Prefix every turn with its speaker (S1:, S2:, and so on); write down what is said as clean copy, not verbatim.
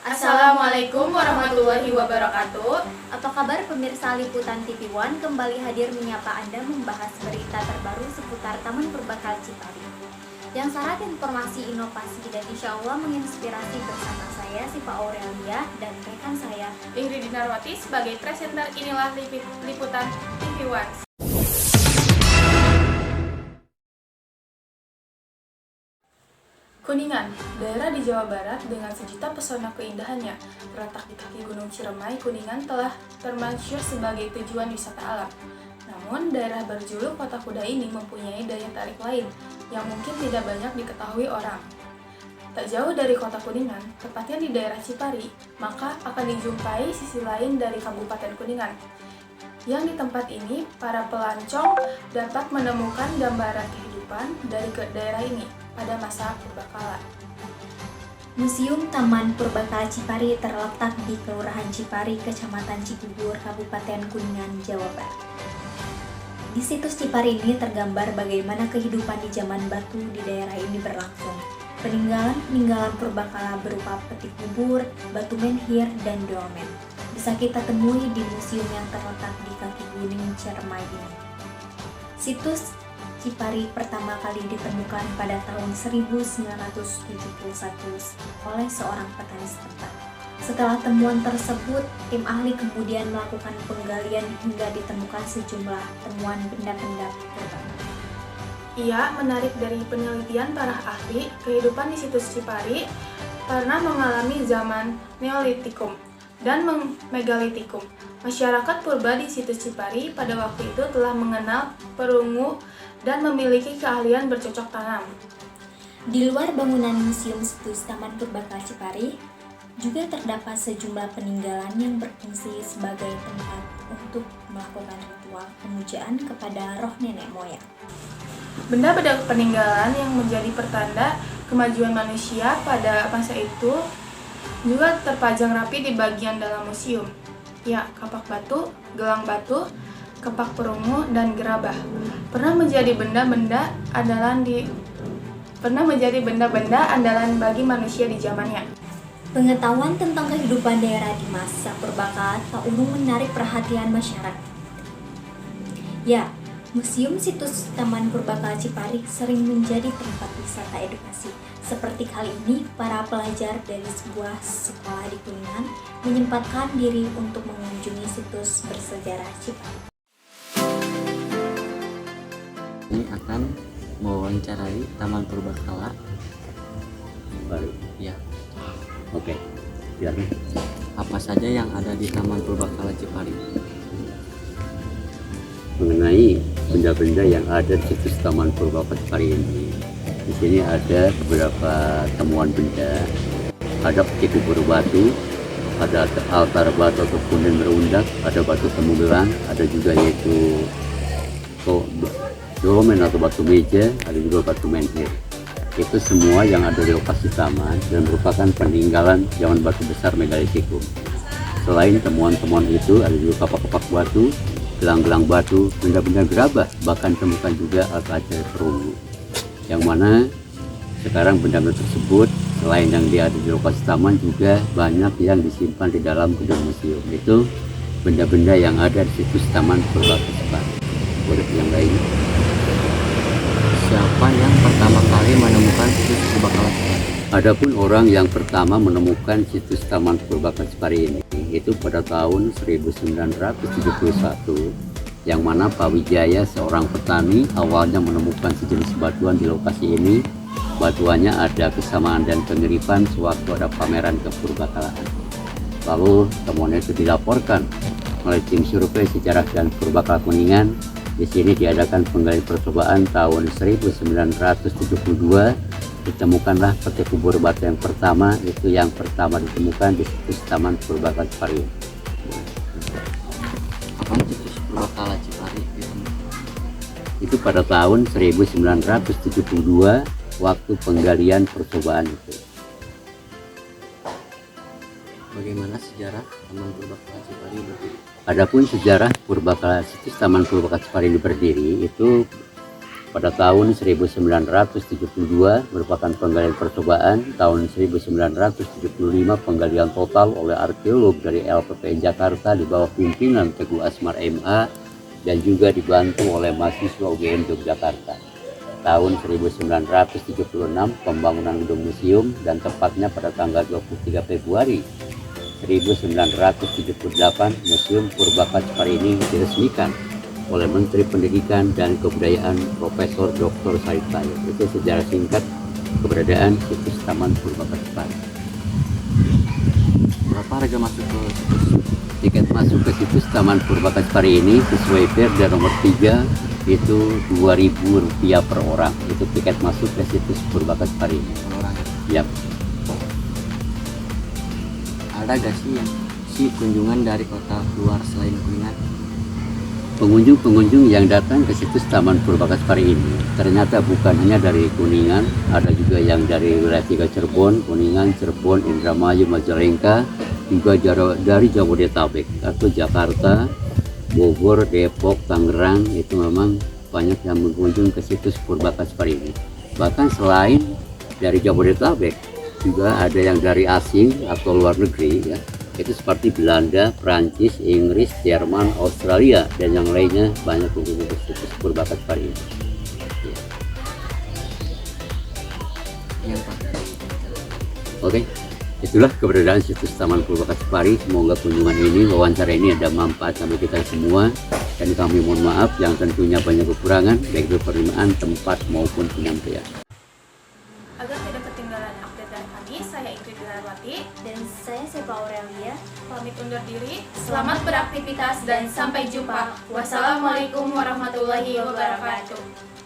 S1: Assalamualaikum warahmatullahi wabarakatuh.
S2: Apa kabar pemirsa Liputan TV One? Kembali hadir menyapa Anda membahas berita terbaru seputar Taman Purbakala Cipari yang syarat informasi, inovasi, dan insya Allah menginspirasi. Bersama saya Siva Aurelia dan rekan saya
S1: Ingrid Dinarwati sebagai presenter. Inilah Liputan TV One. Kuningan, daerah di Jawa Barat dengan sejuta pesona keindahannya, terletak di kaki Gunung Ciremai. Kuningan telah termasyhur sebagai tujuan wisata alam. Namun, daerah berjuluk Kota Kuda ini mempunyai daya tarik lain yang mungkin tidak banyak diketahui orang. Tak jauh dari kota Kuningan, tepatnya di daerah Cipari, maka akan dijumpai sisi lain dari Kabupaten Kuningan. Yang di tempat ini, para pelancong dapat menemukan gambaran kehidupan dari daerah ini pada masa Purbakala.
S2: Museum Taman Purbakala Cipari terletak di Kelurahan Cipari, Kecamatan Cibubur, Kabupaten Kuningan, Jawa Barat. Di situs Cipari ini tergambar bagaimana kehidupan di zaman batu di daerah ini berlangsung. Peninggalan Purbakala berupa peti kubur, batu menhir, dan dolmen bisa kita temui di museum yang terletak di kaki Gunung Ciremai ini. Situs Cipari pertama kali ditemukan pada tahun 1971 oleh seorang petani setempat. Setelah temuan tersebut, tim ahli kemudian melakukan penggalian hingga ditemukan sejumlah temuan benda-benda purba.
S1: Ia menarik dari penelitian para ahli, kehidupan di situs Cipari pernah mengalami zaman Neolitikum dan Megalitikum. Masyarakat purba di situs Cipari pada waktu itu telah mengenal perunggu dan memiliki keahlian bercocok tanam.
S2: Di luar bangunan museum situs Taman Purbakala Cipari, juga terdapat sejumlah peninggalan yang berfungsi sebagai tempat untuk melakukan ritual pemujaan kepada roh nenek moyang.
S1: Benda-benda peninggalan yang menjadi pertanda kemajuan manusia pada masa itu juga terpajang rapi di bagian dalam museum. Ya, kapak batu, gelang batu, kepak perungu, dan gerabah pernah menjadi benda-benda andalan bagi manusia di zamannya.
S2: Pengetahuan tentang kehidupan daerah di masa Purbakala tak urung menarik perhatian masyarakat. Ya, Museum Situs Taman Purbakala Cipari sering menjadi tempat wisata edukasi. Seperti kali ini, para pelajar dari sebuah sekolah di Kuningan menyempatkan diri untuk mengunjungi situs bersejarah Cipari.
S3: Ini akan mewawancarai Taman Purbakala baru. Ya.
S4: Oke, biarkan.
S3: Apa saja yang ada di Taman Purbakala Cipari?
S4: Mengenai benda-benda yang ada di situs Taman Purbakala Cipari ini, di sini ada beberapa temuan benda. Ada peti kubur batu, ada altar batu atau punden merundak, ada batu temugelang, ada juga yaitu dolmen atau batu meja, ada juga batu menhir. Itu semua yang ada di lokasi taman dan merupakan peninggalan zaman batu besar Megalitikum. Selain temuan-temuan itu, ada juga kapak-kapak batu, gelang-gelang batu, benda-benda gerabah, bahkan temukan juga alat-alat perunggu. Yang mana sekarang benda-benda tersebut selain yang dia ada di lokasi taman juga banyak yang disimpan di dalam gedung museum. Itu benda-benda yang ada di situs Taman Purbakala Cipari. Boleh yang lain?
S3: Siapa yang pertama kali menemukan situs Purbakala Cipari?
S4: Adapun orang yang pertama menemukan situs Taman Purbakala Cipari ini itu pada tahun 1971, yang mana Pak Wijaya, seorang petani, awalnya menemukan sejenis batuan di lokasi ini. Batuannya ada kesamaan dan kemiripan sewaktu ada pameran kepurbakalaan. Lalu temuan itu dilaporkan oleh tim survei sejarah dan Purbakala Kuningan. Di sini diadakan penggalian percobaan tahun 1972. Ditemukanlah peti kubur batu yang pertama, itu yang pertama ditemukan di situs Taman Purbakala Cipari.
S3: Kapan situs Purbakala Cipari ditemukan?
S4: Itu pada tahun 1972 waktu penggalian percobaan itu.
S3: Bagaimana sejarah Taman Purbakala Cipari berdiri?
S4: Adapun sejarah situs Taman Purbakala Cipari ini berdiri itu Pada tahun 1972 merupakan penggalian percobaan, tahun 1975 penggalian total oleh arkeolog dari LPPN Jakarta di bawah pimpinan Teguh Asmar MA dan juga dibantu oleh mahasiswa UGM Yogyakarta. Tahun 1976 pembangunan gedung museum dan tepatnya pada tanggal 23 Februari 1978 Museum Purbaka Ciparini diresmikan oleh Menteri Pendidikan dan Kebudayaan Profesor Dr. Said Tayo. Itu sejarah singkat keberadaan situs Taman Purbaka Cipari.
S3: Berapa harga masuk ke situs?
S4: Tiket masuk ke situs Taman Purbaka Cipari ini sesuai Perda nomor 3 itu Rp2.000 per orang. Itu tiket masuk ke situs Purbaka Cipari ini.
S3: Per orang
S4: Yap.
S3: ya? Ada gak sih yang kunjungan dari kota luar selain Kuningan?
S4: Pengunjung-pengunjung yang datang ke situs Taman Purbaka Cipari ini ternyata bukan hanya dari Kuningan, ada juga yang dari wilayah 3 Cirebon, Kuningan, Cirebon, Indramayu, Majalengka, juga dari Jabodetabek atau Jakarta, Bogor, Depok, Tangerang. Itu memang banyak yang mengunjung ke situs Purbaka Cipari ini. Bahkan selain dari Jabodetabek juga ada yang dari asing atau luar negeri ya. Itu seperti Belanda, Prancis, Inggris, Jerman, Australia, dan yang lainnya banyak mengunjungi situs Purbaka Cipari ini.
S3: Iya Pak.
S4: Oke, itulah keberadaan situs Taman Purbaka Cipari. Semoga kunjungan ini, wawancara ini ada manfaat sama kita semua. Dan kami mohon maaf yang tentunya banyak kekurangan, baik itu penerimaan, tempat maupun penyampaian.
S1: Agar tidak ketinggalan update dari kami, saya Ingrid Wirawati.
S2: Dan saya Sepa Aurelia.
S1: Pamit undur diri. Selamat beraktivitas dan sampai jumpa. Wassalamualaikum warahmatullahi wabarakatuh.